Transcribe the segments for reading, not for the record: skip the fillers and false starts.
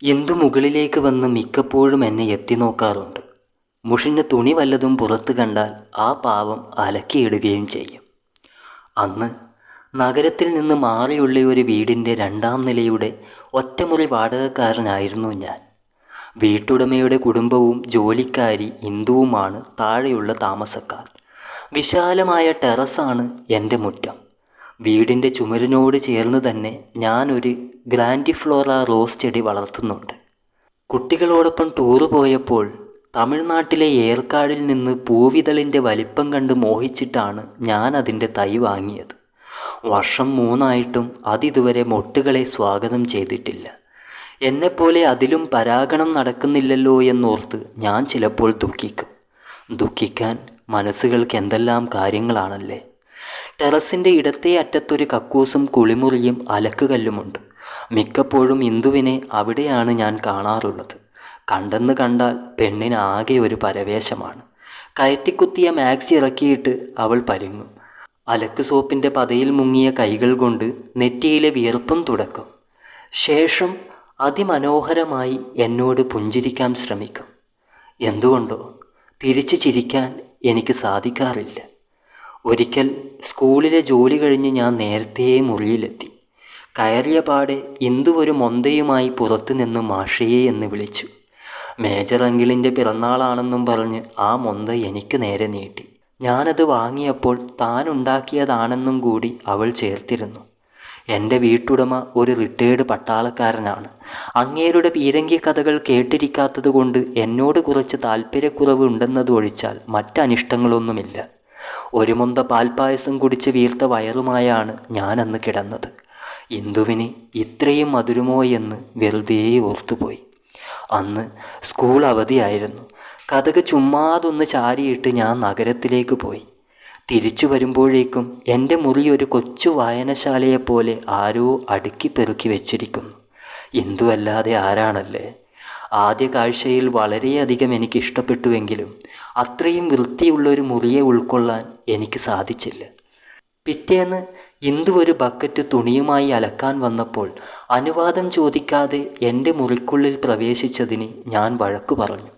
എന്തു മുകളിലേക്ക് വന്ന് മിക്കപ്പോഴും എന്നെ എത്തി നോക്കാറുണ്ട്. മുഷിഞ്ഞ തുണി വല്ലതും പുറത്ത് കണ്ടാൽ ആ പാവം അലക്കിയിടുകയും ചെയ്യും. അന്ന് നഗരത്തിൽ നിന്ന് മാറിയുള്ള ഒരു വീടിൻ്റെ 2ാം നിലയുടെ ഒറ്റമുറി വാടകക്കാരനായിരുന്നു ഞാൻ. വീട്ടുടമയുടെ കുടുംബവും ജോലിക്കാരി ഇന്ദുവുമാണ് താഴെയുള്ള താമസക്കാർ. വിശാലമായ ടെറസാണ് എൻ്റെ മുറ്റം. വീടിൻ്റെ ചുമരിനോട് ചേർന്ന് തന്നെ ഞാനൊരു ഗ്രാൻഡിഫ്ലോറ റോസ് ചെടി വളർത്തുന്നുണ്ട്. കുട്ടികളോടൊപ്പം ടൂറ് പോയപ്പോൾ തമിഴ്നാട്ടിലെ ഏർക്കാടിൽ നിന്ന് പൂവിതളിൻ്റെ വലിപ്പം കണ്ട് മോഹിച്ചിട്ടാണ് ഞാൻ അതിൻ്റെ തൈ വാങ്ങിയത്. വർഷം 3 അതിതുവരെ മൊട്ടുകളെ സ്വാഗതം ചെയ്തിട്ടില്ല. എന്നെപ്പോലെ അതിലും പരാഗണം നടക്കുന്നില്ലല്ലോ എന്നോർത്ത് ഞാൻ ചിലപ്പോൾ ദുഃഖിക്കും. ദുഃഖിക്കാൻ മനസ്സുകൾക്ക് എന്തെല്ലാം കാര്യങ്ങളാണല്ലേ. ടെറസിൻ്റെ ഇടത്തേ അറ്റത്തൊരു കക്കൂസും കുളിമുറിയും അലക്കുകല്ലുമുണ്ട്. മിക്കപ്പോഴും ഇന്ദുവിനെ അവിടെയാണ് ഞാൻ കാണാറുള്ളത്. കണ്ടെന്ന് കണ്ടാൽ പെണ്ണിന് ആകെ ഒരു പരവേശമാണ്. കയറ്റിക്കുത്തിയ മാക്സി ഇറക്കിയിട്ട് അവൾ പരുങ്ങും. അലക്ക് സോപ്പിൻ്റെ പതയിൽ മുങ്ങിയ കൈകൾ കൊണ്ട് നെറ്റിയിലെ വിയർപ്പും തുടക്കും. ശേഷം അതിമനോഹരമായി എന്നോട് പുഞ്ചിരിക്കാൻ ശ്രമിക്കും. എന്തുകൊണ്ടോ തിരിച്ചു ചിരിക്കാൻ എനിക്ക് സാധിക്കാറില്ല. ഒരിക്കൽ സ്കൂളിലെ ജോലി കഴിഞ്ഞ് ഞാൻ നേരത്തെ മുറിയിലെത്തി. കയറിയ പാടെ ഇന്ദു ഒരു മൊന്തയുമായി പുറത്തു നിന്ന് മാഷയെ എന്ന് വിളിച്ചു. മേജർ അങ്കിളിൻ്റെ പിറന്നാളാണെന്നും പറഞ്ഞ് ആ മൊന്ത എനിക്ക് നേരെ നീട്ടി. ഞാനത് വാങ്ങിയപ്പോൾ താൻ ഉണ്ടാക്കിയതാണെന്നും കൂടി അവൾ ചേർത്തിരുന്നു. എൻ്റെ വീട്ടുടമ ഒരു റിട്ടയേർഡ് പട്ടാളക്കാരനാണ്. അങ്ങേരുടെ പീരങ്കി കഥകൾ കേട്ടിരിക്കാത്തത് കൊണ്ട് എന്നോട് കുറച്ച് താല്പര്യക്കുറവ് ഉണ്ടെന്നതൊഴിച്ചാൽ മറ്റനിഷ്ടങ്ങളൊന്നുമില്ല. ഒരു മൊന്ത പാൽപ്പായസം കുടിച്ച് വീർത്ത വയറുമായാണ് ഞാനന്ന് കിടന്നത്. ഇന്ദുവിന് ഇത്രയും മധുരമോ എന്ന് വെറുതെ ഓർത്തുപോയി. അന്ന് സ്കൂൾ അവധിയായിരുന്നു. കഥക് ചുമ്മാതൊന്ന് ചാരിയിട്ട് ഞാൻ നഗരത്തിലേക്ക് പോയി. തിരിച്ചു വരുമ്പോഴേക്കും എൻ്റെ മുറി ഒരു കൊച്ചു വായനശാലയെപ്പോലെ ആരോ അടുക്കി പെറുക്കി വെച്ചിരിക്കുന്നു. ഇന്ദുവല്ലാതെ ആരാണല്ലേ. ആദ്യ കാഴ്ചയിൽ വളരെയധികം എനിക്ക് ഇഷ്ടപ്പെട്ടുവെങ്കിലും അത്രയും വൃത്തിയുള്ളൊരു മുറിയെ ഉൾക്കൊള്ളാൻ എനിക്ക് സാധിച്ചില്ല. പിറ്റേന്ന് ഇന്ദു ഒരു ബക്കറ്റ് തുണിയുമായി അലക്കാൻ വന്നപ്പോൾ അനുവാദം ചോദിക്കാതെ എൻ്റെ മുറിക്കുള്ളിൽ പ്രവേശിച്ചതിന് ഞാൻ വഴക്ക് പറഞ്ഞു.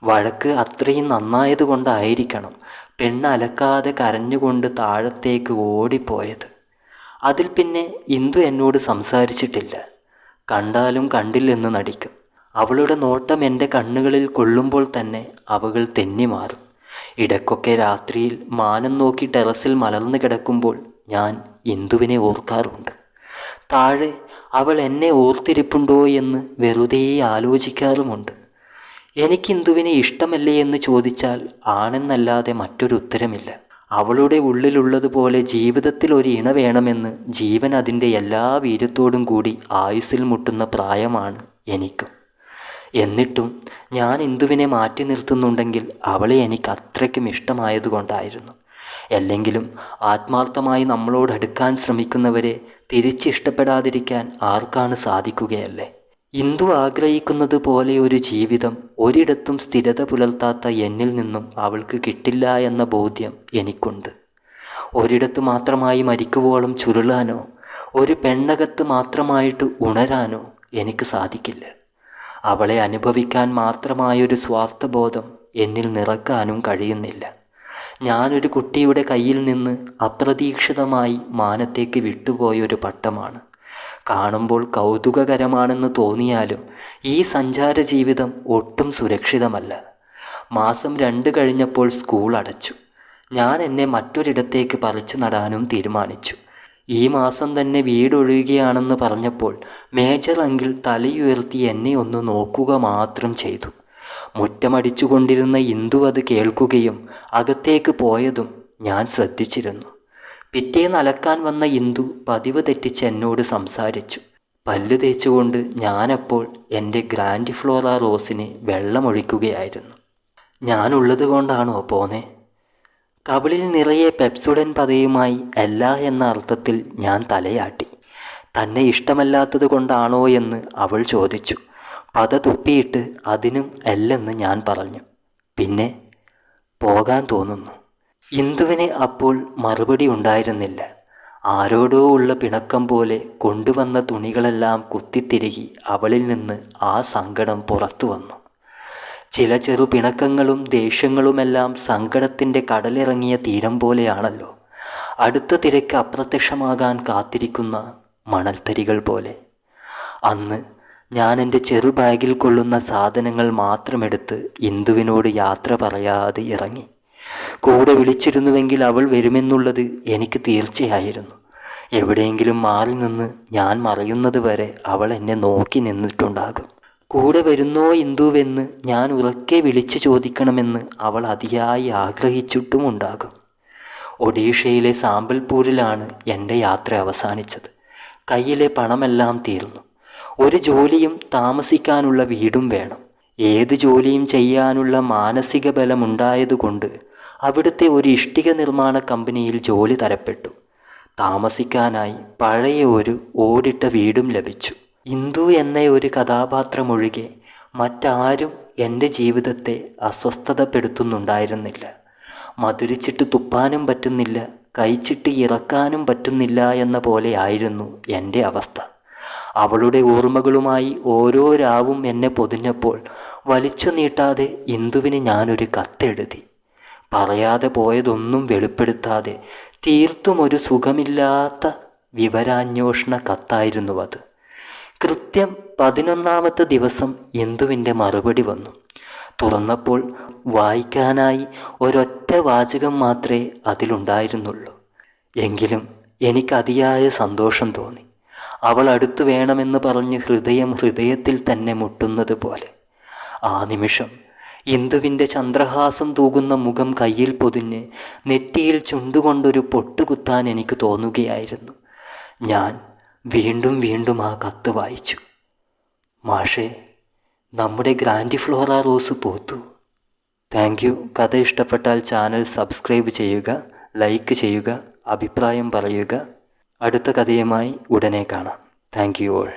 വഴക്ക് അത്രയും നന്നായതുകൊണ്ടായിരിക്കണം പെണ്ണ് അലക്കാതെ കരഞ്ഞുകൊണ്ട് താഴത്തേക്ക് ഓടിപ്പോയത്. അതിൽ പിന്നെ ഇന്ദു എന്നോട് സംസാരിച്ചിട്ടില്ല. കണ്ടാലും കണ്ടില്ലെന്ന് നടിക്കും. അവളുടെ നോട്ടം എൻ്റെ കണ്ണുകളിൽ കൊള്ളുമ്പോൾ തന്നെ അവകൾ തെന്നിമാറും. ഇടയ്ക്കൊക്കെ രാത്രിയിൽ മാനം നോക്കി ടെറസിൽ മലർന്നു കിടക്കുമ്പോൾ ഞാൻ ഇന്ദുവിനെ ഓർക്കാറുണ്ട്. താഴെ അവൾ എന്നെ ഓർത്തിരിപ്പുണ്ടോ എന്ന് വെറുതെ ആലോചിക്കാറുമുണ്ട്. എനിക്ക് ഇന്ദുവിനെ ഇഷ്ടമല്ലേ എന്ന് ചോദിച്ചാൽ ആണെന്നല്ലാതെ മറ്റൊരു ഉത്തരമില്ല. അവളുടെ ഉള്ളിലുള്ളതുപോലെ ജീവിതത്തിൽ ഒരു ഇണ വേണമെന്ന് ജീവൻ അതിൻ്റെ എല്ലാ വീര്യത്തോടും കൂടി ആയുസ്സിൽ മുട്ടുന്ന പ്രായമാണ് എനിക്കും. എന്നിട്ടും ഞാൻ ഇന്ദുവിനെ മാറ്റി നിർത്തുന്നുണ്ടെങ്കിൽ അവളെ എനിക്ക് അത്രയ്ക്കും ഇഷ്ടമായതുകൊണ്ടായിരുന്നു. അല്ലെങ്കിലും ആത്മാർത്ഥമായി നമ്മളോട് അടുക്കാൻ ശ്രമിക്കുന്നവരെ തിരിച്ചിഷ്ടപ്പെടാതിരിക്കാൻ ആർക്കാണ് സാധിക്കുകയല്ലേ. ഇന്ദു ആഗ്രഹിക്കുന്നത് പോലെ ഒരു ജീവിതം ഒരിടത്തും സ്ഥിരത പുലർത്താത്ത എന്നിൽ നിന്നും അവൾക്ക് കിട്ടില്ല എന്ന ബോധ്യം എനിക്കുണ്ട്. ഒരിടത്ത് മാത്രമായി മരിക്കുവോളം ചുരുളാനോ ഒരു പെണ്ണകത്ത് മാത്രമായിട്ട് ഉണരാനോ എനിക്ക് സാധിക്കില്ല. അവളെ അനുഭവിക്കാൻ മാത്രമായൊരു സ്വാർത്ഥബോധം എന്നിൽ നിറക്കാനും കഴിയുന്നില്ല. ഞാനൊരു കുട്ടിയുടെ കയ്യിൽ നിന്ന് അപ്രതീക്ഷിതമായി മാനത്തേക്ക് വിട്ടുപോയൊരു പട്ടമാണ്. കാണുമ്പോൾ കൗതുകകരമാണെന്ന് തോന്നിയാലും ഈ സഞ്ചാര ജീവിതം ഒട്ടും സുരക്ഷിതമല്ല. മാസം 2 കഴിഞ്ഞപ്പോൾ സ്കൂൾ അടച്ചു. ഞാൻ എന്നെ മറ്റൊരിടത്തേക്ക് പറിച്ചു നടാനും തീരുമാനിച്ചു. ഈ മാസം തന്നെ വീടൊഴിയുകയാണെന്ന് പറഞ്ഞപ്പോൾ മേജർ അങ്കിൾ തലയുയർത്തി എന്നെ ഒന്ന് നോക്കുക മാത്രം ചെയ്തു. മുറ്റമടിച്ചുകൊണ്ടിരുന്ന ഇന്ദു അത് കേൾക്കുകയും അകത്തേക്ക് പോയതും ഞാൻ ശ്രദ്ധിച്ചിരുന്നു. പിറ്റേന്ന് അലക്കാൻ വന്ന ഇന്ദു പതിവ് തെറ്റിച്ച് എന്നോട് സംസാരിച്ചു. പല്ലു തേച്ചുകൊണ്ട് ഞാനപ്പോൾ എൻ്റെ ഗ്രാൻഡിഫ്ലോറ റോസിന് വെള്ളമൊഴിക്കുകയായിരുന്നു. ഞാനുള്ളത് കൊണ്ടാണോ പോന്നേ? കവിളിൽ നിറയെ പെപ്സുഡൻ പതയുമായി അല്ല എന്ന അർത്ഥത്തിൽ ഞാൻ തലയാട്ടി. തന്നെ ഇഷ്ടമല്ലാത്തത് കൊണ്ടാണോ എന്ന് അവൾ ചോദിച്ചു. പത തുപ്പിയിട്ട് അതിനും അല്ലെന്ന് ഞാൻ പറഞ്ഞു. പിന്നെ പോകാൻ തോന്നുന്നു. ഇന്ദുവിന് അപ്പോൾ മറുപടി ഉണ്ടായിരുന്നില്ല. ആരോടോ ഉള്ള പിണക്കം പോലെ കൊണ്ടുവന്ന തുണികളെല്ലാം കുത്തിത്തിരുകി അവളിൽ നിന്ന് ആ സങ്കടം പുറത്തു വന്നു. ചില ചെറു പിണക്കങ്ങളും ദേഷ്യങ്ങളുമെല്ലാം സങ്കടത്തിൻ്റെ കടലിറങ്ങിയ തീരം പോലെയാണല്ലോ, അടുത്ത തിരക്ക് അപ്രത്യക്ഷമാകാൻ കാത്തിരിക്കുന്ന മണൽത്തരികൾ പോലെ. അന്ന് ഞാൻ എൻ്റെ ചെറു ബാഗിൽ കൊള്ളുന്ന സാധനങ്ങൾ മാത്രമെടുത്ത് ഇന്ദുവിനോട് യാത്ര പറയാതെ ഇറങ്ങി. കൂടെ വിളിച്ചിരുന്നുവെങ്കിൽ അവൾ വരുമെന്നുള്ളത് എനിക്ക് തീർച്ചയായിരുന്നു. എവിടെയെങ്കിലും മാറി നിന്ന് ഞാൻ മറയുന്നത് വരെ അവൾ എന്നെ നോക്കി നിന്നിട്ടുണ്ടാകും. കൂടെ വരുന്നോ ഇന്ദുവെന്ന് ഞാൻ ഉറക്കെ വിളിച്ചു ചോദിക്കണമെന്ന് അവൾ അതിയായി ആഗ്രഹിച്ചിട്ടുമുണ്ടാകും. ഒഡീഷയിലെ സാമ്പൽപൂരിലാണ് എൻ്റെ യാത്ര അവസാനിച്ചത്. കയ്യിലെ പണമെല്ലാം തീർന്നു. ഒരു ജോലിയും താമസിക്കാനുള്ള വീടും വേണം. ഏത് ജോലിയും ചെയ്യാനുള്ള മാനസിക ബലമുണ്ടായതുകൊണ്ട് അവിടുത്തെ ഒരു ഇഷ്ടിക നിർമ്മാണ കമ്പനിയിൽ ജോലി തരപ്പെട്ടു. താമസിക്കാനായി പഴയ ഒരു ഓടിട്ട വീടും ലഭിച്ചു. ഇന്ദു എന്ന ഒരു കഥാപാത്രമൊഴികെ മറ്റാരും എൻ്റെ ജീവിതത്തെ അസ്വസ്ഥതപ്പെടുത്തുന്നുണ്ടായിരുന്നില്ല. മധുരിച്ചിട്ട് തുപ്പാനും പറ്റുന്നില്ല, കഴിച്ചിട്ട് ഇറക്കാനും പറ്റുന്നില്ല എന്ന പോലെയായിരുന്നു എൻ്റെ അവസ്ഥ. അവളുടെ ഓർമ്മകളുമായി ഓരോ രാവും എന്നെ പൊതിഞ്ഞപ്പോൾ വലിച്ചു നീട്ടാതെ ഇന്ദുവിന് ഞാനൊരു കത്തെഴുതി. പറയാതെ പോയതൊന്നും വെളിപ്പെടുത്താതെ തീർത്തും ഒരു സുഖമില്ലാത്ത വിവരാന്വേഷണ കത്തായിരുന്നു അത്. കൃത്യം 11ാമത്തെ ദിവസം ഇന്ദുവിൻ്റെ മറുപടി വന്നു. തുറന്നപ്പോൾ വായിക്കാനായി ഒരൊറ്റ വാചകം മാത്രമേ അതിലുണ്ടായിരുന്നുള്ളൂ. എങ്കിലും എനിക്ക് അതിയായ സന്തോഷം തോന്നി. അവൾ അടുത്തു വേണമെന്ന് പറഞ്ഞ് ഹൃദയത്തിൽ തന്നെ മുട്ടുന്നത് പോലെ. ആ നിമിഷം ഇന്ദുവിൻ്റെ ചന്ദ്രഹാസം തൂകുന്ന മുഖം കയ്യിൽ പൊതിഞ്ഞ് നെറ്റിയിൽ ചുണ്ടുകൊണ്ടൊരു പൊട്ടുകുത്താൻ എനിക്ക് തോന്നുകയായിരുന്നു. ഞാൻ വീണ്ടും വീണ്ടും ആ കത്ത് വായിച്ചു. മാഷേ, നമ്മുടെ ഗ്രാൻഡിഫ്ലോറ റോസ് പൂത്തു. Thank you. കഥ ഇഷ്ടപ്പെട്ടാൽ ചാനൽ സബ്സ്ക്രൈബ് ചെയ്യുക, ലൈക്ക് ചെയ്യുക, അഭിപ്രായം പറയുക. അടുത്ത കഥയുമായി ഉടനെ കാണാം. Thank you all.